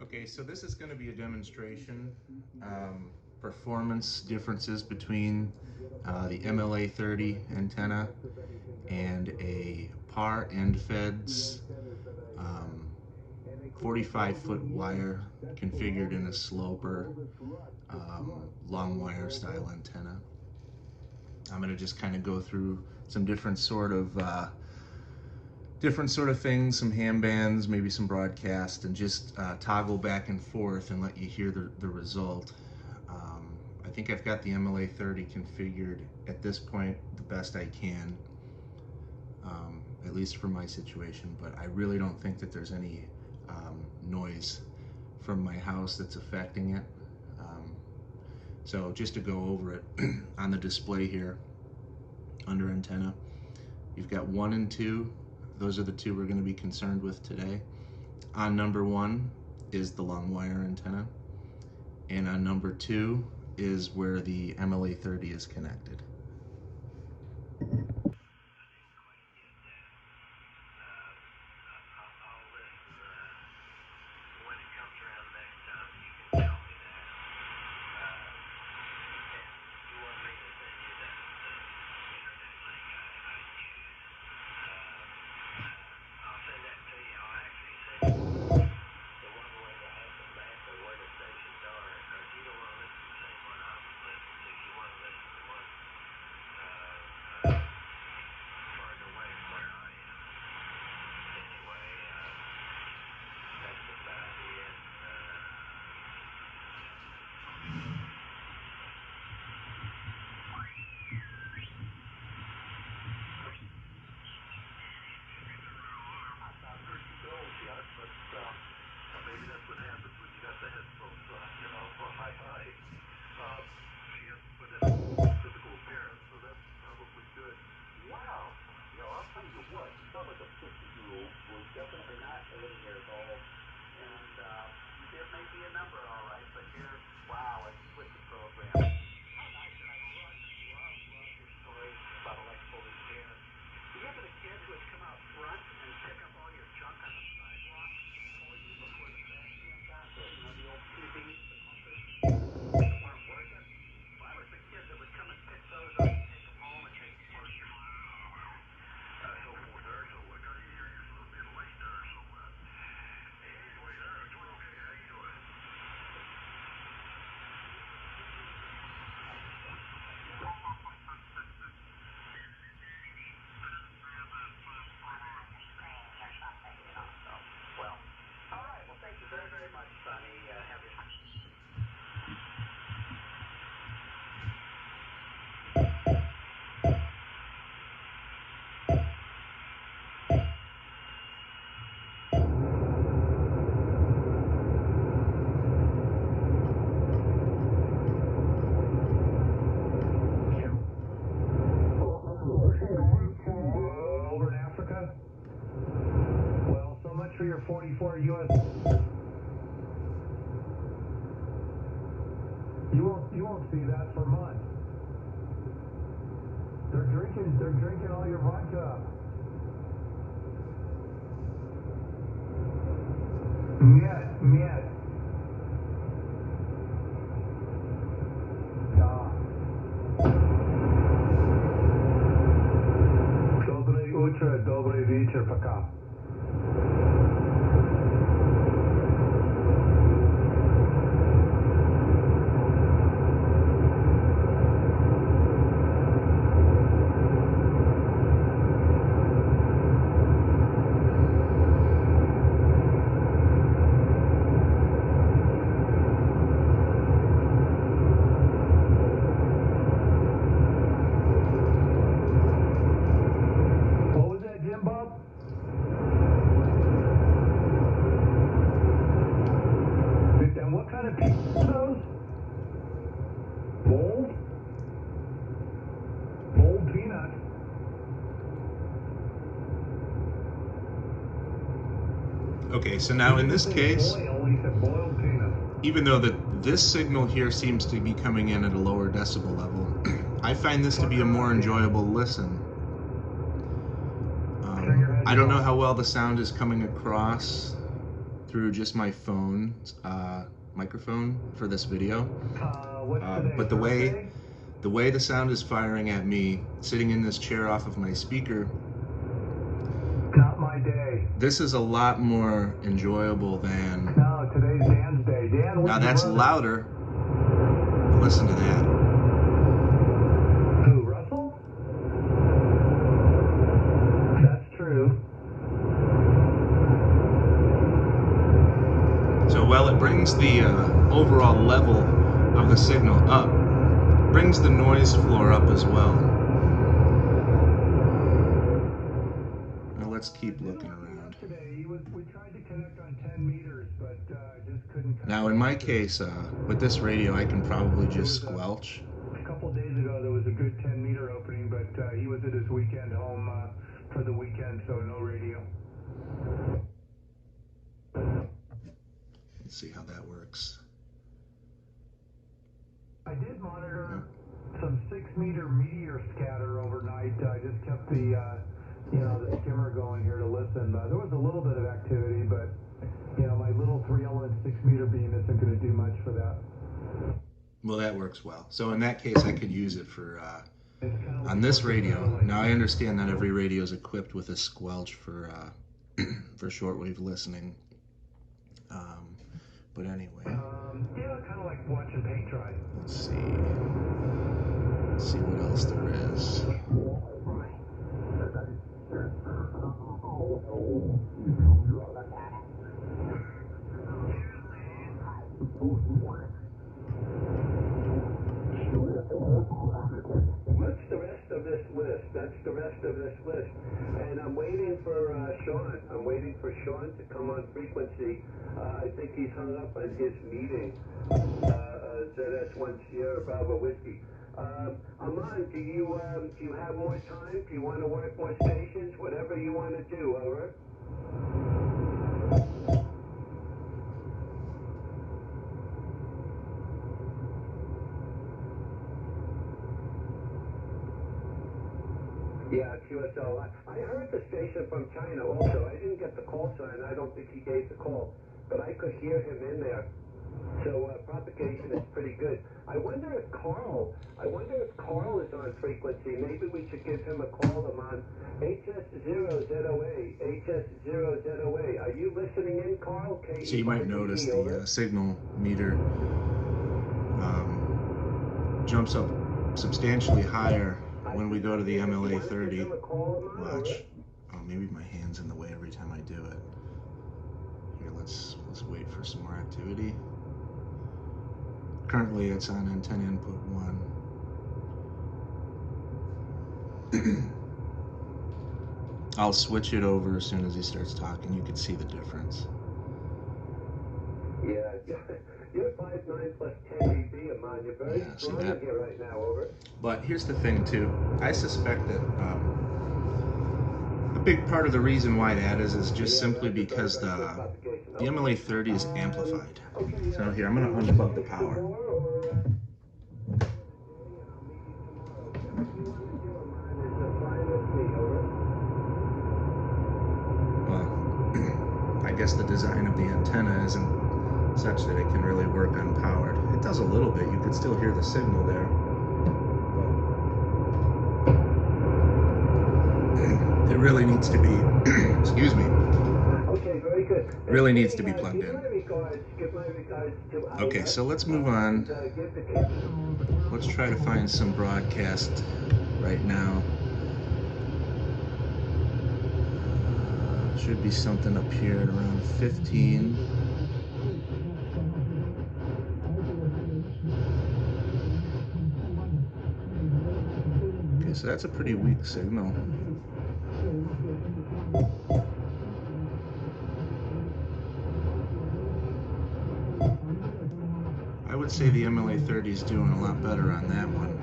Okay, so this is going to be a demonstration, performance differences between the MLA-30 antenna and a Par Endfedz 45-foot wire configured in a sloper long wire style antenna. I'm going to just kind of go through some different sort of things, some ham bands, maybe some broadcast, and just toggle back and forth and let you hear the result. I think I've got the MLA-30 configured at this point the best I can, at least for my situation, but I really don't think that there's any noise from my house that's affecting it. So just to go over it, on the display here under antenna, you've got 1 and 2. Those are the two we're going to be concerned with today. On number 1 is the long wire antenna, and on number 2 is where the MLA-30 is connected. For your 44 US, you won't see that for months. They're drinking all your vodka. Нет. Да. Доброе утро, добрый вечер, пока. Mold peanut. Okay, so now in this case, even though this signal here seems to be coming in at a lower decibel level, I find this to be a more enjoyable listen. I don't know how well the sound is coming across through just my phone's microphone for this video. What's today, But Thursday? the way the sound is firing at me, sitting in this chair off of my speaker, Not my day. this is a lot more enjoyable than. No, today's Dan's day. Dan, Now where's that's your brother? louder. Listen to that. Who, Russell? That's true. So while it brings the overall level of the signal up, brings the noise floor up as well. Now let's keep looking around. Today, we tried to connect on 10 meters, but just couldn't. Now in my case, with this radio, I can probably just squelch. A couple days ago, there was a good 10-meter opening, but he was at his weekend home for the weekend, so no radio. Let's see how that works. I did monitor some 6-meter meteor scatter overnight. I just kept the the skimmer going here to listen. There was a little bit of activity, but my little 3-element 6-meter beam isn't going to do much for that. Well, that works well. So in that case, I could use it for on this radio. Now I understand that every radio is equipped with a squelch for for shortwave listening. But anyway, Yeah, kind of like watching paint dry. let's see. Let's see what else there is. What's the rest of this list? That's the rest of this list. And I'm waiting for Sean. I'm waiting for Sean to come on frequency. I think he's hung up on his meeting. ZS1 Sierra Bravo Whiskey. Aman, do you have more time? Do you want to work more stations? Whatever you want to do, over. Yeah, QSL. I heard the station from China also. I didn't get the call sign. I don't think he gave the call, but I could hear him in there. So propagation is pretty good. I wonder if Carl is on frequency. Maybe we should give him a call. I'm on HS0ZOA. HS0ZOA. Are you listening in, Carl? So you might notice the signal meter jumps up substantially higher when we go to the MLA-30. Watch. Oh, maybe my hand's in the way every time I do it. Here, let's wait for some more activity. Currently, it's on antenna input 1. I'll switch it over as soon as he starts talking. You can see the difference. Yeah, you're 5'9" plus 10 dB, Amon. You're very strong here right now, over. But here's the thing, too. I suspect that a big part of the reason why that is just simply because the MLA-30 is amplified. So here, I'm going to unplug the power. Well, I guess the design of the antenna isn't such that it can really work unpowered. It does a little bit. You could still hear the signal there. But it really needs to be, excuse me. Okay, very good. Really needs to be plugged in. Okay, so let's move on. Let's try to find some broadcast right now. Should be something up here at around 15. Okay, so that's a pretty weak signal. I would say the MLA-30 is doing a lot better on that one.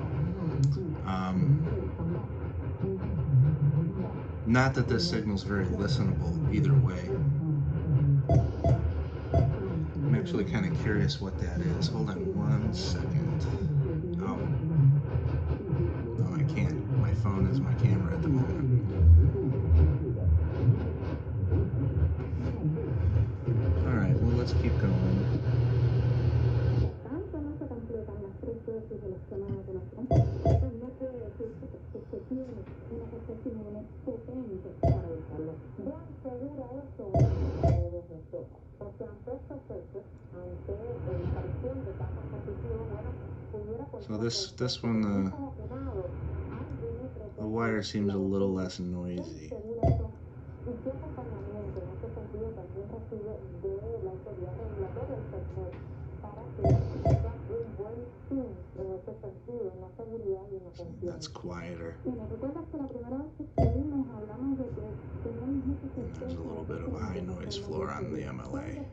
Not that this signal's very listenable either way. I'm actually kind of curious what that is. Hold on 1 second. Oh. No, I can't. My phone is my camera at the moment. Alright. let's keep going. So this one, the wire seems a little less noisy. That's quieter. And there's a little bit of a high noise floor on the MLA.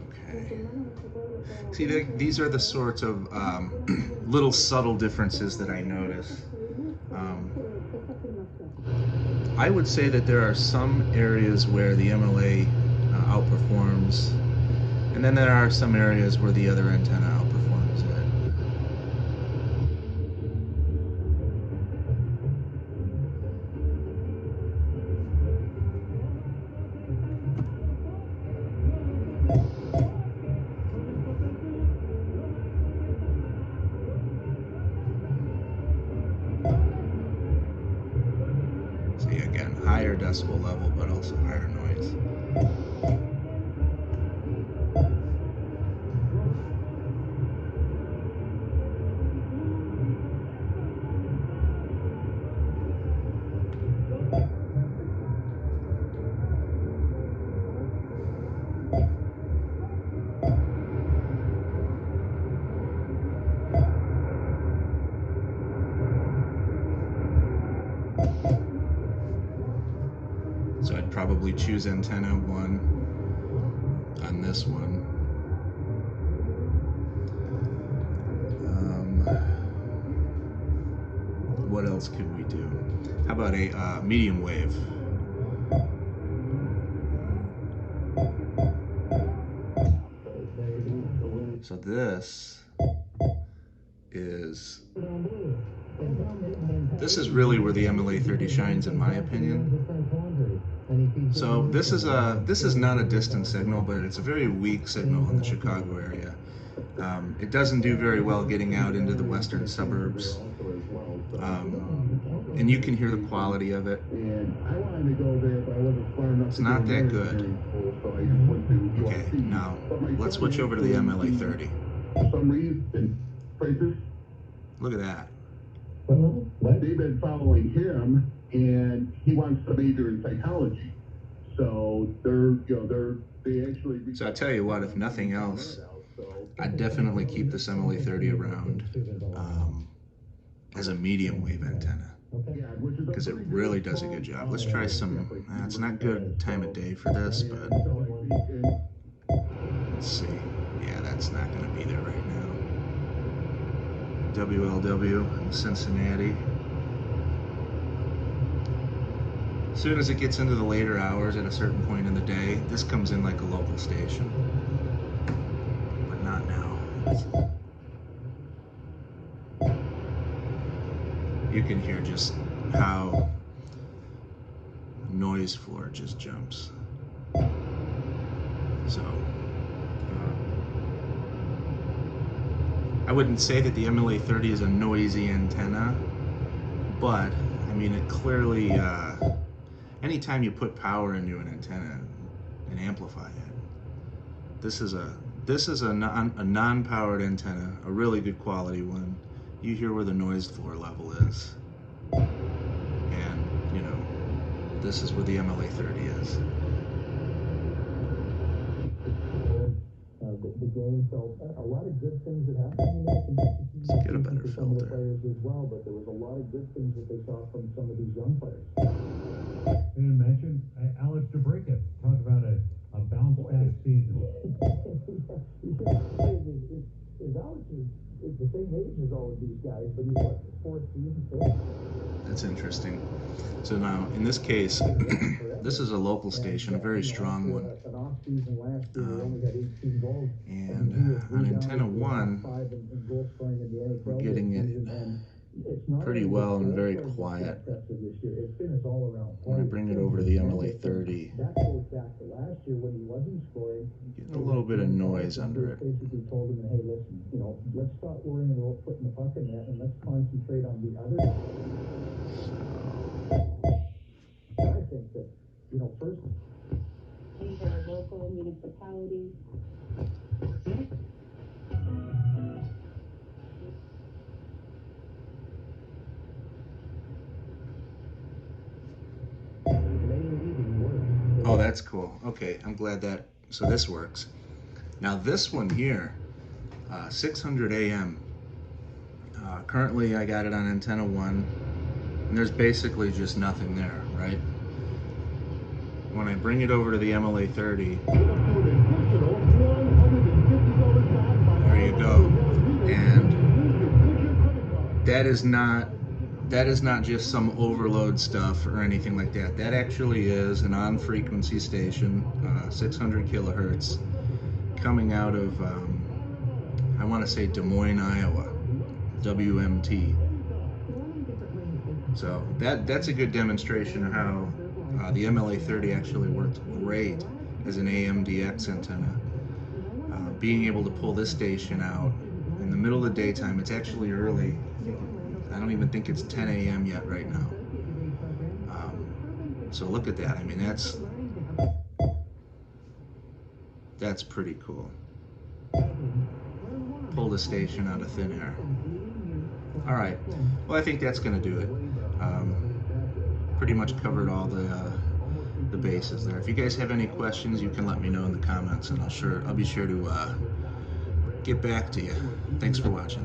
Okay. See, these are the sorts of little subtle differences that I notice. I would say that there are some areas where the MLA outperforms, and then there are some areas where the other antenna outperforms it. See, again, higher decibel level, but also higher noise. So I'd probably choose antenna 1 on this one. What else could we do? How about a medium wave? So this is really where the MLA-30 shines, in my opinion. So this is not a distant signal, but it's a very weak signal in the Chicago area. It doesn't do very well getting out into the western suburbs, and you can hear the quality of it. It's not that good. Okay, now let's switch over to the MLA-30. Look at that. They've been following him, and he wants to major in psychology. So they actually. So I tell you what, if nothing else, I'd definitely keep this MLA-30 around as a medium wave antenna, because it really does a good job. Let's try some. It's not good time of day for this, but let's see. Yeah, that's not going to be there right now. WLW in Cincinnati. As soon as it gets into the later hours at a certain point in the day, this comes in like a local station, but not now. You can hear just how noise floor just jumps. So I wouldn't say that the MLA-30 is a noisy antenna, but I mean, it clearly, anytime you put power into an antenna and amplify it, this is a non-powered antenna, a really good quality one. You hear where the noise floor level is, and you know, this is where the MLA-30 is. The game, so a lot of good things that happened. Let's get a better filter. Players as well, but there was a lot of good things that they saw from some of these young players. And mention Alex DeBrincat. Talk about a bounce back season. Alex is the same age as all of these guys, but he's what, fourth season? That's interesting. So now, in this case, this is a local station, a very strong one. And on antenna 1, we're getting it pretty well and very quiet. When I bring it over to the MLA-30, getting a little bit of noise under it. Basically told him, hey, listen, let's stop worrying about putting the puck in net and let's concentrate on the other. I think that, first. These are local municipalities. Oh, that's cool. Okay, I'm glad that, so this works. Now this one here, 600 AM. Currently I got it on antenna 1, and there's basically just nothing there, right? When I bring it over to the MLA-30, there you go. And that is not just some overload stuff or anything like that. That actually is an on-frequency station, 600 kilohertz, coming out of, I want to say Des Moines, Iowa, WMT. So that's a good demonstration of how the MLA-30 actually works great as an AMDX antenna. Being able to pull this station out in the middle of the daytime, it's actually early. I don't even think it's 10 AM yet right now. So look at that. I mean, that's pretty cool. Pull the station out of thin air. All right. Well, I think that's going to do it. Pretty much covered all the bases there. If you guys have any questions, you can let me know in the comments, and I'll be sure to get back to you. Thanks for watching.